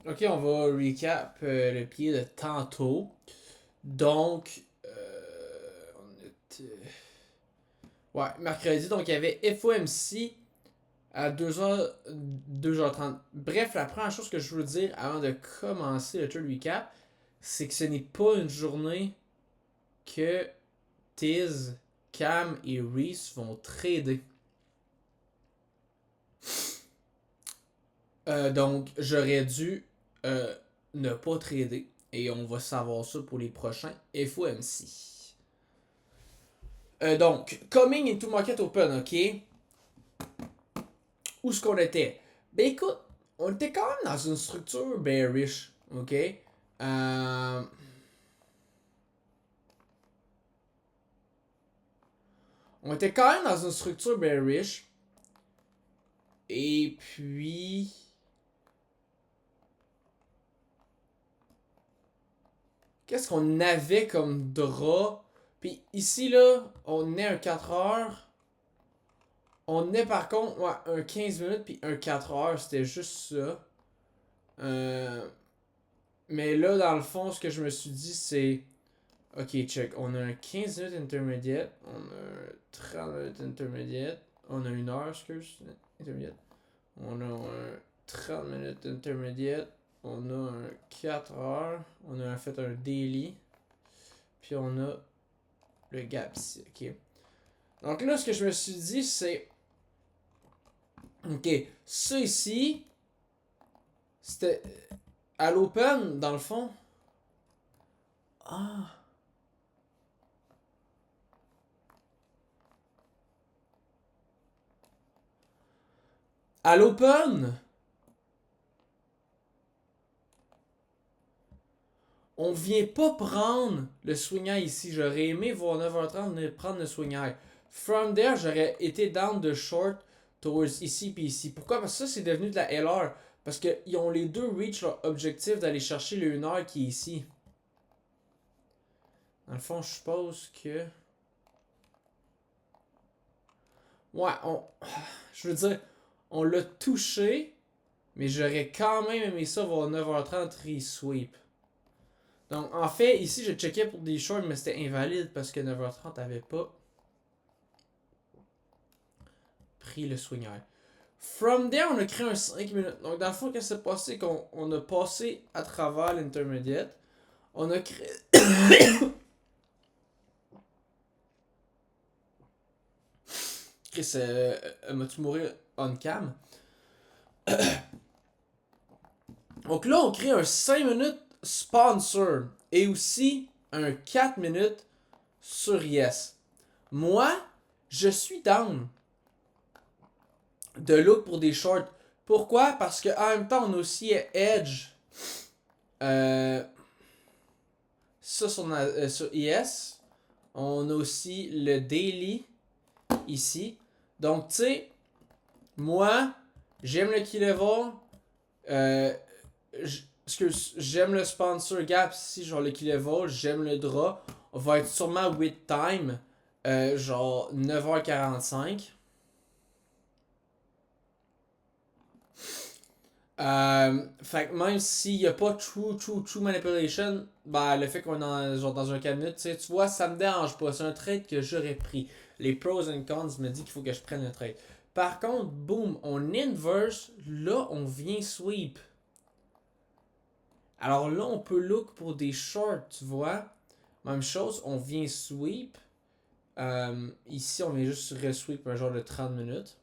Ok, on va recap le pied de tantôt. Donc, on était... Ouais, mercredi, donc il y avait FOMC à 2h, 2h30. Bref, la première chose que je veux dire avant de commencer le tour recap, c'est que ce n'est pas une journée que Tiz, Cam et Reese vont trader. Donc, j'aurais dû euh, ne pas trader. Et on va savoir ça pour les prochains FOMC. Donc, coming into market open, ok? Où est-ce qu'on était? Ben écoute, on était quand même dans une structure bearish, ok? Euh, on était quand même dans une structure bearish. Et puis... Qu'est-ce qu'on avait comme drap? Puis ici, là, on est un 4 heures. On est par contre ouais, un 15 minutes puis un 4 heures. C'était juste ça. Euh, mais là, dans le fond, ce que je me suis dit, c'est... Ok, check. On a un 15 minutes intermédiaire. On a un 30 minutes intermédiaire. On a une heure, excuse. Intermédiaire. On a un 30 minutes intermédiaire. On a un 4 heures. On a en fait un daily. Puis on a le gap ici. Ok. Donc là, ce que je me suis dit, c'est. Ok. Ça ici. C'était. À l'open, dans le fond. Ah. À l'open, on vient pas prendre le swing high ici. J'aurais aimé voir 9h30 venir prendre le swing high. From there, j'aurais été down de short towards ici puis ici. Pourquoi? Parce que ça, c'est devenu de la LR. Parce qu'ils ont les deux reach leur objectif d'aller chercher le 1 heure qui est ici. Dans le fond, je suppose que. Ouais, je veux dire, on l'a touché, mais j'aurais quand même aimé ça voir 9h30 re-sweep. Donc, en fait, ici, je checkais pour des shorts, mais c'était invalide parce que 9h30 avait pas pris le swinger. From there, on a créé un 5 minutes. Donc, dans le fond, qu'est-ce qui s'est passé? Qu'on a passé à travers l'intermédiate. On a créé. Chris, m'as-tu mourir on cam? Donc là, on crée un 5 minutes sponsor et aussi un 4 minutes sur Yes. Moi, je suis down de look pour des shorts. Pourquoi? Parce qu'en même temps, on a aussi Edge. Euh, ça sur Yes. On a aussi le Daily ici. Donc, tu sais, moi, j'aime le key level. Euh, j'aime le sponsor gap ici, genre le key level. J'aime le draw. On va être sûrement with time. Genre 9h45. Fait que même s'il n'y a pas true manipulation, bah le fait qu'on est dans, genre, dans un 4 minutes, tu vois, ça me dérange pas. C'est un trade que j'aurais pris. Les pros and cons me disent qu'il faut que je prenne le trade. Par contre, boom, on inverse, là on vient sweep. Alors là, on peut look pour des shorts, tu vois. Même chose, on vient sweep. Ici, on vient juste resweep un genre de 30 minutes.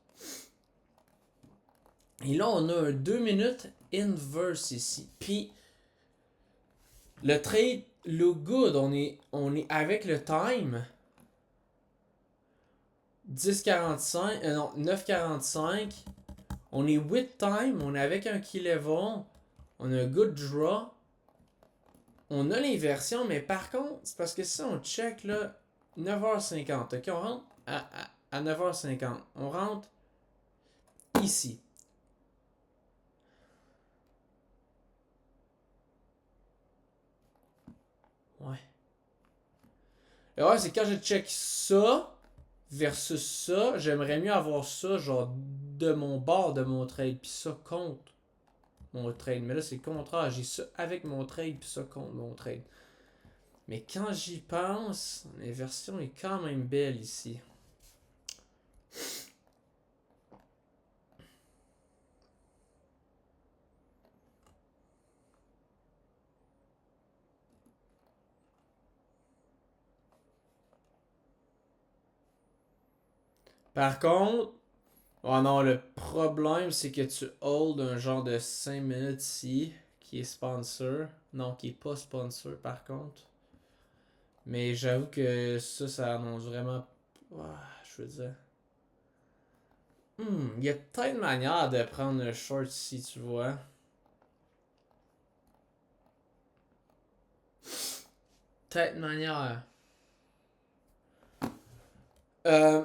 Et là, on a un 2 minutes inverse ici. Puis, le trade look good. On est avec le time. 10,45. Non, 9,45. On est with time. On est avec un key level. On a un good draw. On a l'inversion, mais par contre, c'est parce que si on check là, 9h50. Ok, on rentre à 9h50. On rentre ici. Ouais. Et ouais, c'est quand je check ça versus ça, j'aimerais mieux avoir ça genre de mon bord de mon trade. Puis ça compte. mon trade. Mais là, c'est le contraire. J'ai ça avec mon trade, puis ça contre mon trade. Mais quand j'y pense, l'inversion est quand même belle ici. Par contre, oh non, le problème c'est que tu hold un genre de 5 minutes ici, qui est sponsor. Non, qui est pas sponsor par contre. Mais j'avoue que ça annonce vraiment. Ah, je veux dire. Il y a peut-être une manière de prendre le short ici, tu vois. Peut-être une manière. Euh,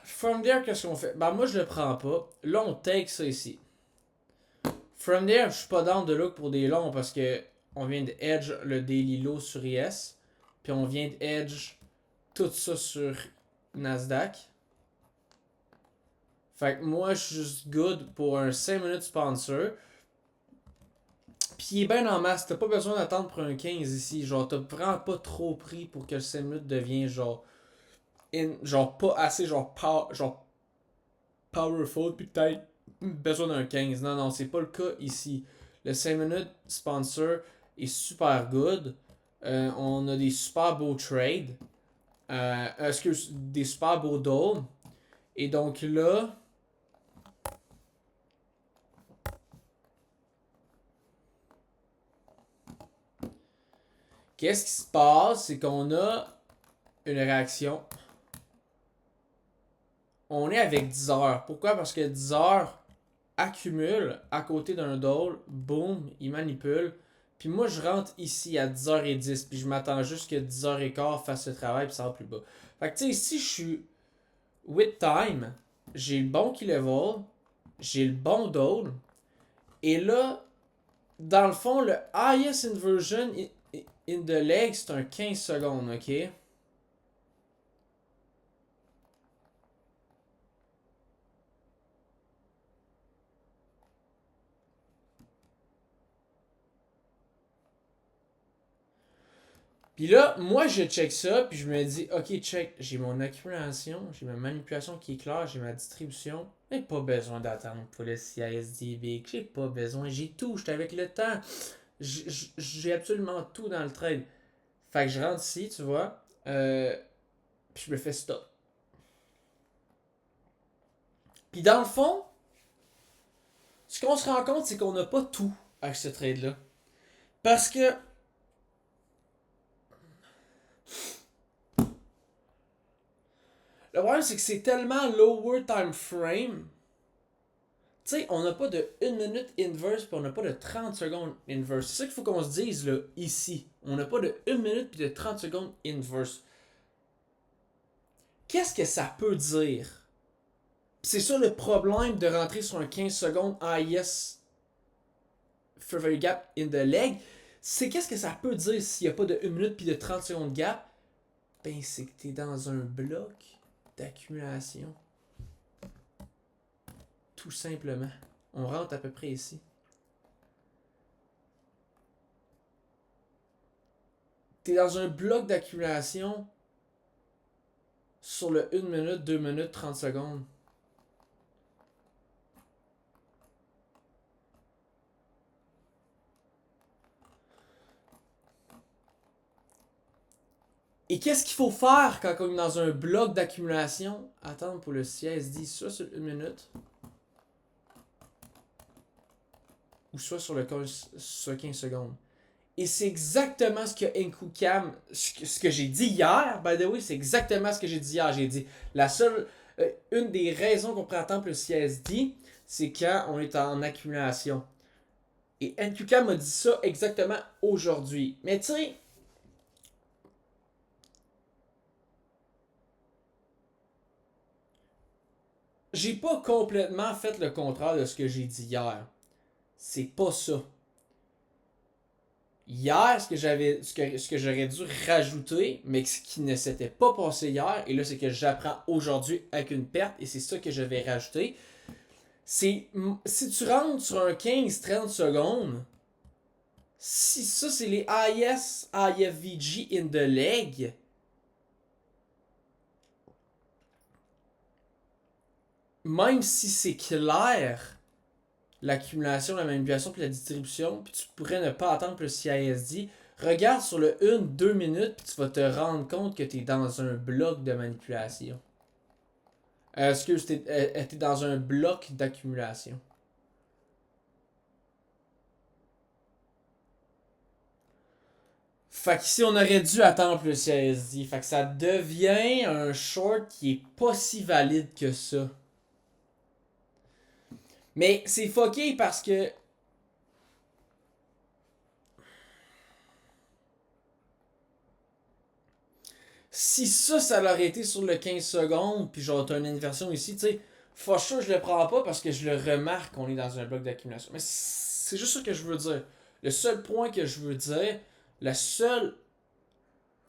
From there, qu'est-ce qu'on fait? Ben, moi, je le prends pas. Là, on take ça ici. From there, je suis pas down de look pour des longs parce que on vient de edge le daily low sur IS. Puis on vient de edge tout ça sur Nasdaq. Fait que moi, je suis juste good pour un 5 minutes sponsor. Puis il est bien en masse. T'as pas besoin d'attendre pour un 15 ici. Genre, t'as vraiment pas trop pris pour que le 5 minutes devienne genre. Genre, pas assez genre powerful. Puis peut-être besoin d'un 15. Non, non, c'est pas le cas ici. Le 5 minutes sponsor est super good. On a des super beaux trades. Excuse, des super beaux dolls. Et donc là, qu'est-ce qui se passe? C'est qu'on a une réaction. On est avec 10 heures. Pourquoi? Parce que 10 heures accumule à côté d'un doll. Boom, il manipule. Puis moi, je rentre ici à 10h10. Puis je m'attends juste que 10h15 fasse ce travail. Puis ça va plus bas. Fait que tu sais, si je suis with time, j'ai le bon key level. J'ai le bon doll. Et là, dans le fond, le highest inversion in the leg, c'est un 15 secondes, ok? Puis là, moi, je check ça, puis je me dis, ok, check, j'ai mon accumulation, j'ai ma manipulation qui est claire, j'ai ma distribution. J'ai pas besoin d'attendre pour le CISDB, j'ai pas besoin, j'ai tout, j'étais avec le temps. J'ai absolument tout dans le trade. Fait que je rentre ici, tu vois, puis je me fais stop. Puis dans le fond, ce qu'on se rend compte, c'est qu'on n'a pas tout avec ce trade-là. Parce que le problème, c'est que c'est tellement lower time frame. Tu sais, on n'a pas de 1 minute inverse puis on n'a pas de 30 secondes inverse. C'est ça qu'il faut qu'on se dise là, ici. On n'a pas de 1 minute puis de 30 secondes inverse. Qu'est-ce que ça peut dire? C'est ça le problème de rentrer sur un 15 secondes AIS Fair Value Gap in the leg. C'est qu'est-ce que ça peut dire s'il n'y a pas de 1 minute puis de 30 secondes gap? Ben, c'est que tu es dans un bloc d'accumulation. Tout simplement. On rentre à peu près ici. T'es dans un bloc d'accumulation sur le 1 minute, 2 minutes, 30 secondes. Et qu'est-ce qu'il faut faire quand on est dans un bloc d'accumulation? Attendre pour le CSD soit sur 1 minute ou soit sur le 15 secondes. Et c'est exactement ce que Enkukam, ce que j'ai dit hier, by the way, c'est exactement ce que j'ai dit hier. J'ai dit, une des raisons qu'on prend attendre pour le CSD, c'est quand on est en accumulation. Et Enkukam m'a dit ça exactement aujourd'hui. Mais tu sais, j'ai pas complètement fait le contraire de ce que j'ai dit hier. C'est pas ça. Hier, ce que j'aurais dû rajouter, mais ce qui ne s'était pas passé hier, et là c'est que j'apprends aujourd'hui avec une perte, et c'est ça que je vais rajouter, Si tu rentres sur un 15-30 secondes, si ça c'est les IS, IFVG in the leg, même si c'est clair, l'accumulation, la manipulation puis la distribution, puis tu pourrais ne pas attendre le CISD, regarde sur le 1-2 minutes, puis tu vas te rendre compte que tu es dans un bloc de manipulation. Excuse, t'es dans un bloc d'accumulation. Fait qu'ici, on aurait dû attendre le CISD. Fait que ça devient un short qui est pas si valide que ça. Mais c'est fucké parce que si ça l'aurait été sur le 15 secondes, puis genre t'as une inversion ici, tu sais, for sure je le prends pas parce que je le remarque qu'on est dans un bloc d'accumulation. Mais c'est juste ça que je veux dire. Le seul point que je veux dire, le seul.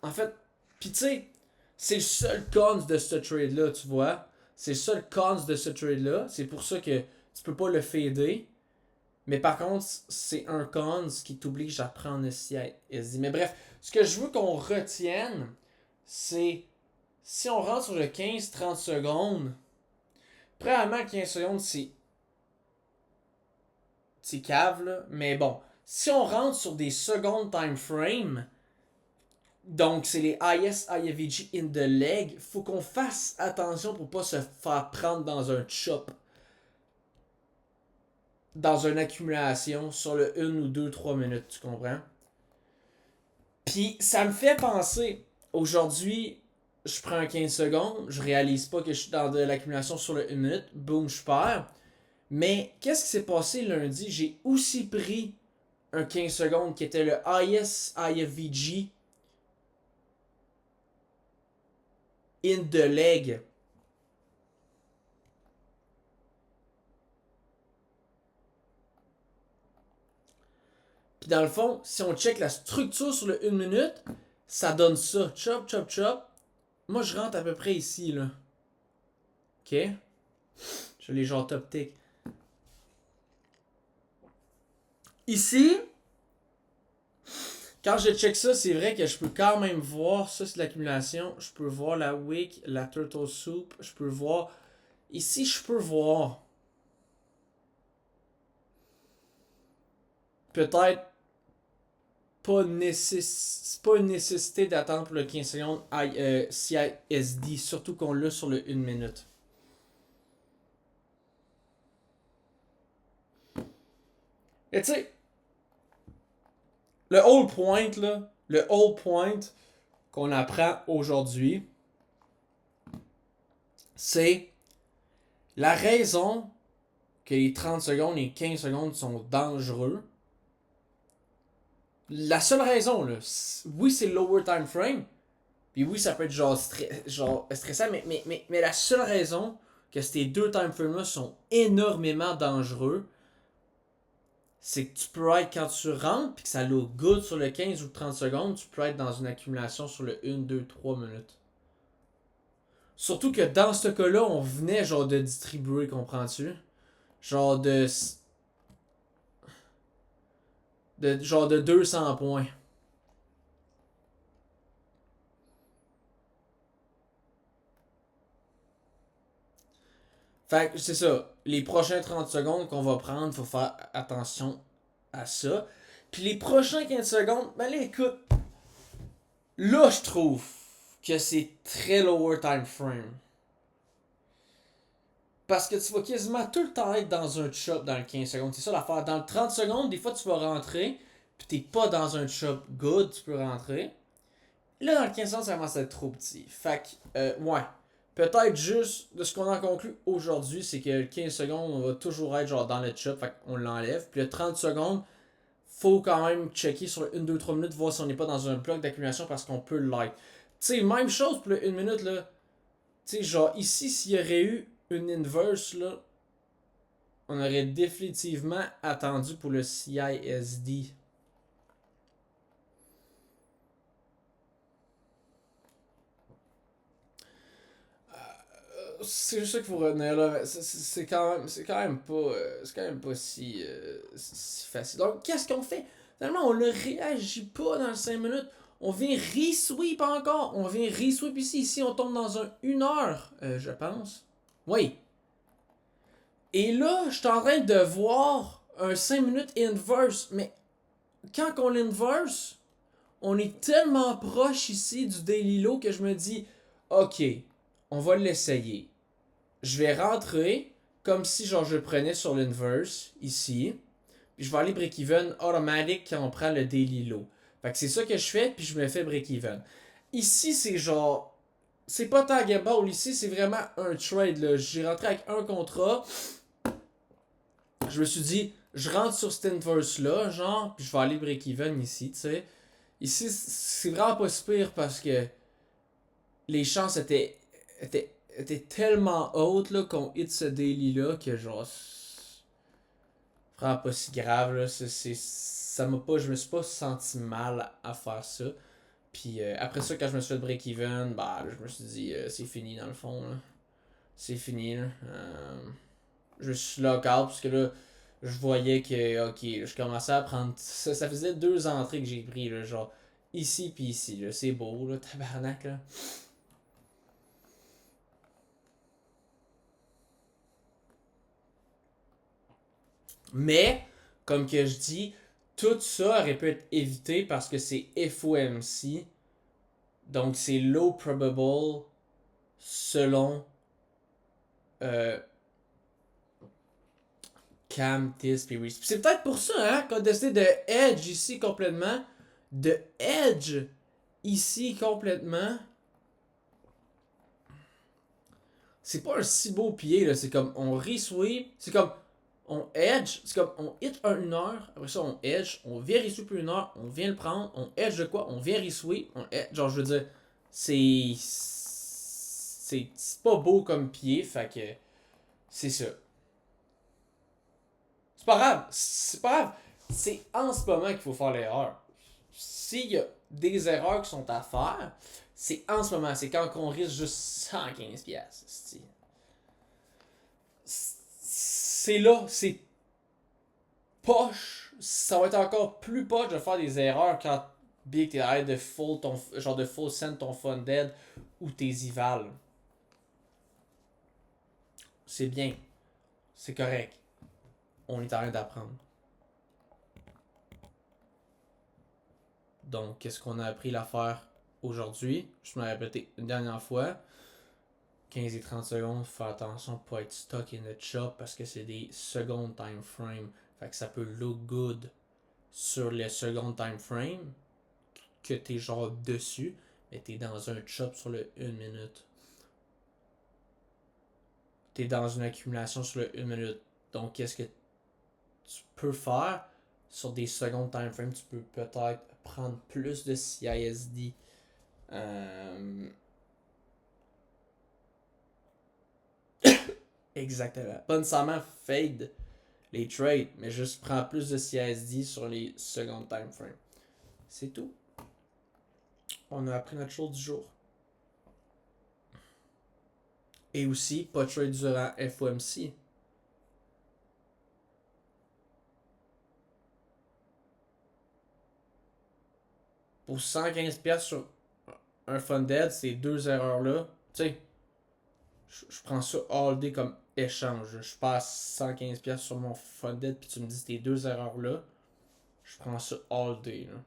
En fait, pis tu sais, c'est le seul cons de ce trade-là, tu vois. C'est le seul cons de ce trade-là. C'est pour ça que tu peux pas le fader. Mais par contre, c'est un cons qui t'oblige à prendre le CISD. Mais bref, ce que je veux qu'on retienne, c'est si on rentre sur le 15-30 secondes, premièrement 15 secondes c'est cave là, mais bon, si on rentre sur des secondes time frame, donc c'est les IS IFVG in the leg, faut qu'on fasse attention pour pas se faire prendre dans un chop, dans une accumulation sur le 1 ou 2 3 minutes, tu comprends? Puis ça me fait penser, aujourd'hui, je prends 15 secondes, je réalise pas que je suis dans de l'accumulation sur le 1 minute, boum, je perds. Mais qu'est-ce qui s'est passé lundi? J'ai aussi pris un 15 secondes qui était le IS IFVG in the leg. Puis dans le fond, si on check la structure sur le 1 minute, ça donne ça. Chop, chop, chop. Moi, je rentre à peu près ici, là. OK? Je l'ai genre top tick. Ici, quand je check ça, c'est vrai que je peux quand même voir, ça c'est l'accumulation, je peux voir la wick, la turtle soup, je peux voir, ici je peux voir, peut-être pas, pas une nécessité d'attendre pour le 15 secondes CISD, surtout qu'on l'a sur le 1 minute. Et tu sais, le whole point là, le whole point qu'on apprend aujourd'hui, c'est la raison que les 30 secondes et 15 secondes sont dangereux. La seule raison, là, oui, c'est le lower time frame, puis oui, ça peut être genre, genre stressant, mais la seule raison que ces deux time frames-là sont énormément dangereux, c'est que tu peux être, quand tu rentres, puis que ça look good sur le 15 ou 30 secondes, tu peux être dans une accumulation sur le 1, 2, 3 minutes. Surtout que dans ce cas-là, on venait genre de distribuer, comprends-tu? Genre genre de 200 points. Fait que c'est ça. Les prochains 30 secondes qu'on va prendre, faut faire attention à ça. Puis les prochains 15 secondes, ben là, écoute, là, je trouve que c'est très lower time frame. Parce que tu vas quasiment tout le temps être dans un chop dans le 15 secondes. C'est ça l'affaire. Dans le 30 secondes, des fois, tu vas rentrer, puis t'es pas dans un chop good, tu peux rentrer. Là, dans le 15 secondes, ça commence à être trop petit. Fait que, ouais. Peut-être juste, de ce qu'on a conclu aujourd'hui, c'est que le 15 secondes, on va toujours être genre dans le chop, fait qu'on l'enlève. Puis le 30 secondes, faut quand même checker sur le 1, 2, 3 minutes, voir si on n'est pas dans un bloc d'accumulation parce qu'on peut le like. Tu sais, même chose pour le 1 minute, là. Tu sais, genre ici, s'il y aurait eu une inverse, là, on aurait définitivement attendu pour le CISD. c'est juste ça qu'il faut retenir là. C'est quand même pas si facile. Donc, qu'est-ce qu'on fait? Finalement, on ne réagit pas dans les 5 minutes. On vient re-sweep encore. On vient re-sweep ici. Ici, on tombe dans un 1 heure, je pense. Oui. Et là, je suis en train de voir un 5 minutes inverse. Mais quand on l'inverse, on est tellement proche ici du daily low que je me dis, ok, on va l'essayer. Je vais rentrer comme si genre je prenais sur l'inverse ici. Puis je vais aller break-even automatique quand on prend le daily low. Fait que c'est ça que je fais, puis je me fais break-even. Ici, c'est genre. C'est pas tant gamble, ici, c'est vraiment un trade. Là. J'ai rentré avec un contrat. Je me suis dit, je rentre sur cet inverse-là, genre, puis je vais aller break-even ici, tu sais. Ici, c'est vraiment pas si pire parce que les chances étaient tellement hautes là, qu'on hit ce daily-là que genre. Vraiment pas si grave, là. Ça m'a pas. Je me suis pas senti mal à faire ça. Puis après ça, quand je me suis fait break-even, bah, je me suis dit, c'est fini dans le fond, là. C'est fini, là. Je suis lock-out parce que là, je voyais que, ok, je commençais à prendre. Ça faisait 2 entrées que j'ai pris, là, genre ici puis ici, là. C'est beau, là, tabarnak, là. Mais, comme que je dis, tout ça aurait pu être évité parce que c'est FOMC. Donc, c'est low probable selon euh, Cam, Tis, puis Reese. C'est peut-être pour ça hein, qu'on a décidé de edge ici complètement. De edge ici complètement. C'est pas un si beau pied, là. C'est comme on re-sweep. C'est comme on edge. C'est comme on hit un 1 heure. Après ça, on edge. On vient re-sweep 1 heure. On vient le prendre. On edge de quoi? On vient re-sweep. Genre, je veux dire, c'est pas beau comme pied. Fait que c'est ça. C'est pas grave. C'est pas grave. C'est en ce moment qu'il faut faire l'erreur. S'il y a des erreurs qui sont à faire, c'est en ce moment. C'est quand on risque juste 115 pièces. C'est là, c'est poche. Ça va être encore plus poche de faire des erreurs quand Big t'es à de full ton genre de full send ton funded ou tes evals. C'est bien. C'est correct. On est en train d'apprendre. Donc, qu'est-ce qu'on a appris à faire aujourd'hui? Je me l'ai répété une dernière fois. 15 et 30 secondes, faut faire attention pour pas être stuck in the chop parce que c'est des secondes time frame. Fait que ça peut look good sur le second time frame que t'es genre dessus, mais t'es dans un chop sur le 1 minute. T'es dans une accumulation sur le 1 minute. Donc, qu'est-ce que tu peux faire sur des secondes time frame? Tu peux peut-être prendre plus de CISD. Exactement. Pas nécessairement fade les trades, mais juste prends plus de CISD sur les secondes time frame. C'est tout. On a appris notre chose du jour. Et aussi, pas trade durant FOMC. Pour 115$ sur un funded, ces 2 erreurs-là, tu sais, je prends ça all day comme échange. Je passe 115$ sur mon funded, puis tu me dis tes 2 erreurs-là, je prends ça all day. Là.